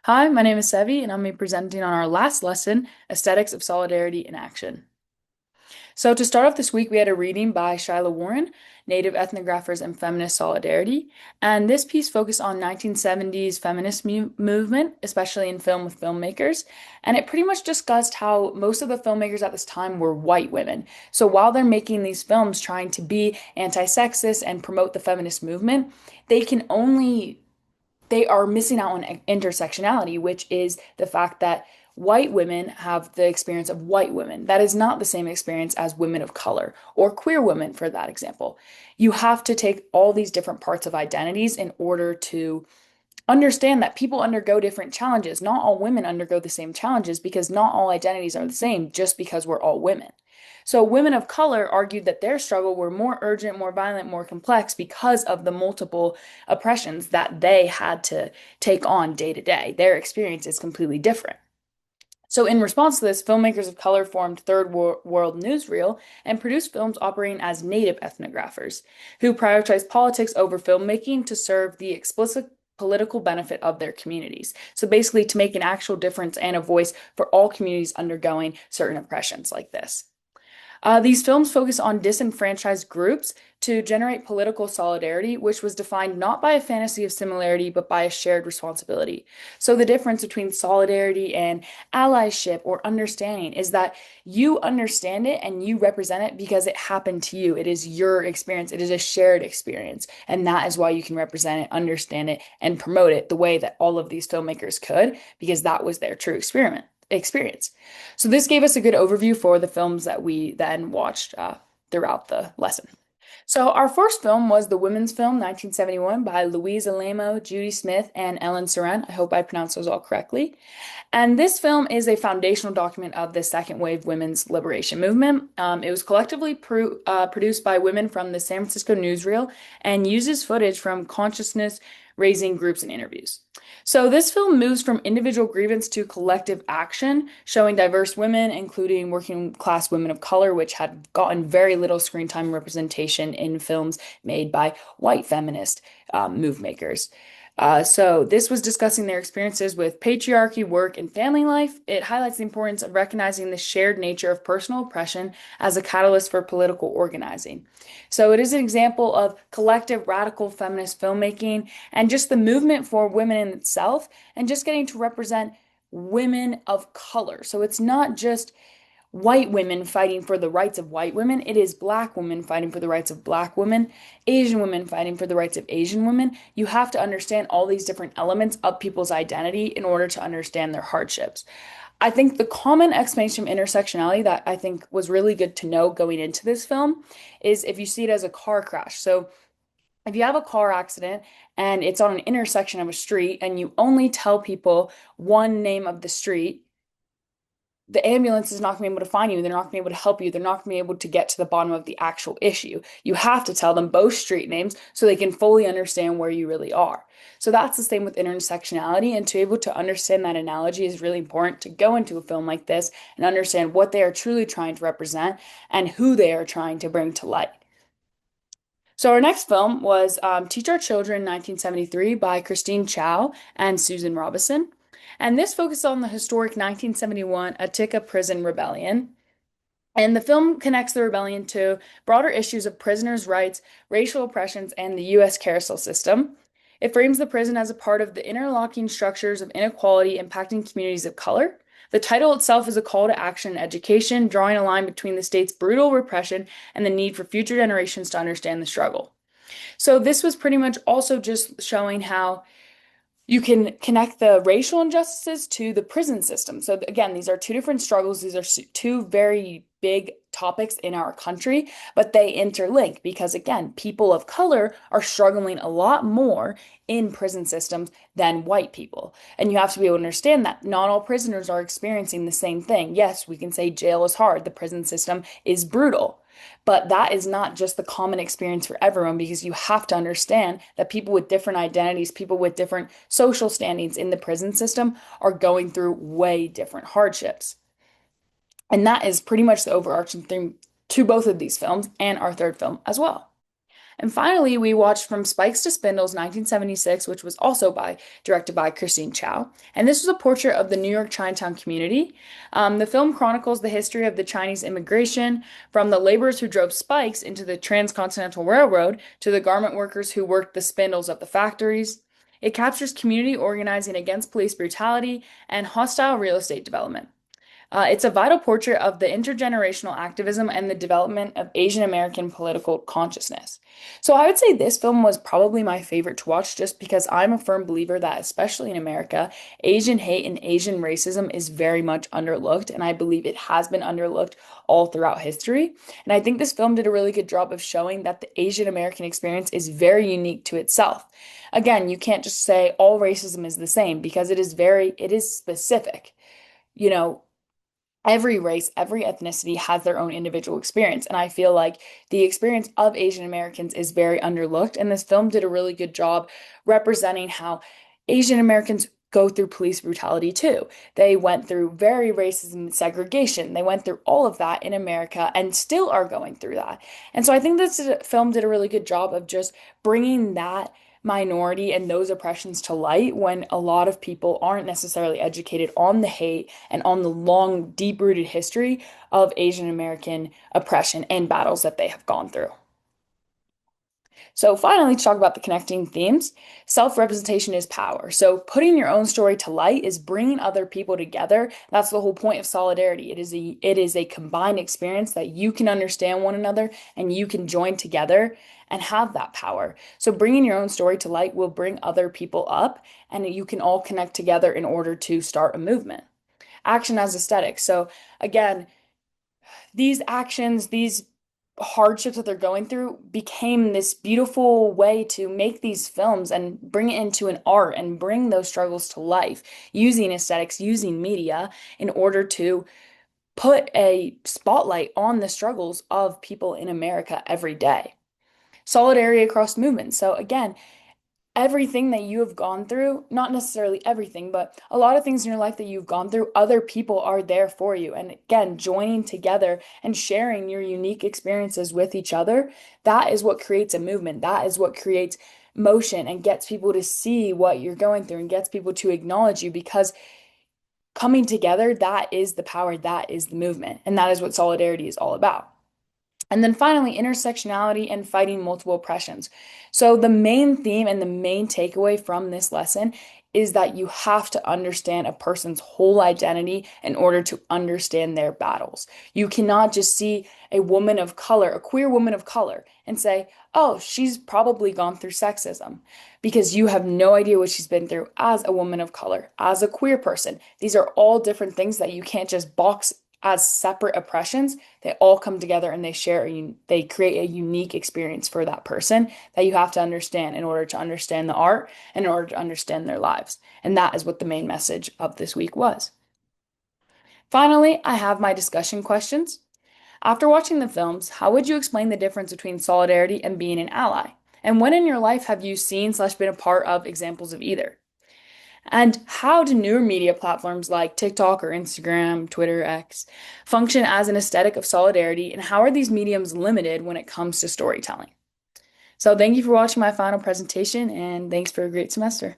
Hi, my name is Sevi, and I'm be presenting on our last lesson, Aesthetics of Solidarity in Action. So, to start off this week, we had a reading by Shyla Warren, Native Ethnographers and Feminist Solidarity. And this piece focused on 1970s feminist movement, especially in film with filmmakers. And it pretty much discussed how most of the filmmakers at this time were white women. So, while they're making these films trying to be anti-sexist and promote the feminist movement, they can only they are missing out on intersectionality, which is the fact that white women have the experience of white women. That is not the same experience as women of color or queer women, for that example. You have to take all these different parts of identities in order to understand that people undergo different challenges. Not all women undergo the same challenges because not all identities are the same just because we're all women. So, women of color argued that their struggle were more urgent, more violent, more complex because of the multiple oppressions that they had to take on day to day. Their experience is completely different. So, in response to this, filmmakers of color formed World Newsreel and produced films operating as native ethnographers, who prioritized politics over filmmaking to serve the explicit political benefit of their communities. So, basically, to make an actual difference and a voice for all communities undergoing certain oppressions like this. These films focus on disenfranchised groups to generate political solidarity, which was defined not by a fantasy of similarity, but by a shared responsibility. So, the difference between solidarity and allyship or understanding is that you understand it and you represent it because it happened to you. It is your experience, it is a shared experience. And that is why you can represent it, understand it, and promote it the way that all of these filmmakers could, because that was their true experience. So this gave us a good overview for the films that we then watched throughout the lesson. So our first film was the women's film 1971 by Louise Alamo, Judy Smith, and Ellen Sorrent. I hope I pronounced those all correctly. And this film is a foundational document of the second wave women's liberation movement. It was collectively produced by women from the San Francisco newsreel and uses footage from consciousness raising groups and interviews. So this film moves from individual grievance to collective action, showing diverse women, including working class women of color, which had gotten very little screen time representation in films made by white feminist move makers. So this was discussing their experiences with patriarchy, work, and family life. It highlights the importance of recognizing the shared nature of personal oppression as a catalyst for political organizing. So it is an example of collective radical feminist filmmaking and just the movement for women in itself and just getting to represent women of color. So it's not just white women fighting for the rights of white women. It is black women fighting for the rights of black women, Asian women fighting for the rights of Asian women. You have to understand all these different elements of people's identity in order to understand their hardships. I think the common explanation of intersectionality that I think was really good to know going into this film is if you see it as a car crash. So if you have a car accident and it's on an intersection of a street and you only tell people one name of the street, the ambulance is not going to be able to find you. They're not going to be able to help you. They're not going to be able to get to the bottom of the actual issue. You have to tell them both street names so they can fully understand where you really are. So that's the same with intersectionality. And to be able to understand that analogy is really important to go into a film like this and understand what they are truly trying to represent and who they are trying to bring to light. So our next film was Teach Our Children 1973 by Christine Chow and Susan Robison. And this focused on the historic 1971 Attica Prison Rebellion. And the film connects the rebellion to broader issues of prisoners' rights, racial oppressions, and the U.S. carousel system. It frames the prison as a part of the interlocking structures of inequality impacting communities of color. The title itself is a call to action and education, drawing a line between the state's brutal repression and the need for future generations to understand the struggle. So, this was pretty much also just showing how you can connect the racial injustices to the prison system. So again, these are two different struggles. These are two very big topics in our country, but they interlink because again, people of color are struggling a lot more in prison systems than white people. And you have to be able to understand that not all prisoners are experiencing the same thing. Yes, we can say jail is hard, the prison system is brutal. But that is not just the common experience for everyone because you have to understand that people with different identities, people with different social standings in the prison system are going through way different hardships. And that is pretty much the overarching theme to both of these films and our third film as well. And finally, we watched From Spikes to Spindles 1976, which was also directed by Christine Chow. And this was a portrait of the New York Chinatown community. The film chronicles the history of the Chinese immigration, from the laborers who drove spikes into the Transcontinental Railroad to the garment workers who worked the spindles of the factories. It captures community organizing against police brutality and hostile real estate development. It's a vital portrait of the intergenerational activism and the development of Asian American political consciousness. So I would say this film was probably my favorite to watch just because I'm a firm believer that, especially in America, Asian hate and Asian racism is very much underlooked, and I believe it has been underlooked all throughout history. And I think this film did a really good job of showing that the Asian American experience is very unique to itself. Again, you can't just say all racism is the same because it is specific. You know, every race, every ethnicity has their own individual experience. And I feel like the experience of Asian Americans is very underlooked. And this film did a really good job representing how Asian Americans go through police brutality too. They went through very racism and segregation. They went through all of that in America and still are going through that. And so I think film did a really good job of just bringing that minority and those oppressions to light when a lot of people aren't necessarily educated on the hate and on the long, deep-rooted history of Asian American oppression and battles that they have gone through. So, finally, to talk about the connecting themes, self-representation is power. So, putting your own story to light is bringing other people together. That's the whole point of solidarity. It is a combined experience that you can understand one another and you can join together and have that power. So, bringing your own story to light will bring other people up, and you can all connect together in order to start a movement. Action as aesthetics. So, again, these actions, these hardships that they're going through became this beautiful way to make these films and bring it into an art and bring those struggles to life using aesthetics, using media in order to put a spotlight on the struggles of people in America every day. Solidarity across movements. So again, everything that you have gone through, not necessarily everything, but a lot of things in your life that you've gone through, other people are there for you. And again, joining together and sharing your unique experiences with each other, that is what creates a movement. That is what creates motion and gets people to see what you're going through and gets people to acknowledge you because coming together, that is the power, that is the movement. And that is what solidarity is all about. And then finally, intersectionality and fighting multiple oppressions. So, the main theme and the main takeaway from this lesson is that you have to understand a person's whole identity in order to understand their battles. You cannot just see a woman of color, a queer woman of color, and say, oh, she's probably gone through sexism because you have no idea what she's been through as a woman of color, as a queer person. These are all different things that you can't just box as separate oppressions. They all come together and they create a unique experience for that person that you have to understand in order to understand the art and in order to understand their lives. And that is what the main message of this week was. Finally, I have my discussion questions. After watching the films, how would you explain the difference between solidarity and being an ally? And when in your life have you seen/been a part of examples of either? And how do newer media platforms like TikTok or Instagram, Twitter, X function as an aesthetic of solidarity, and how are these mediums limited when it comes to storytelling? So, thank you for watching my final presentation, and thanks for a great semester.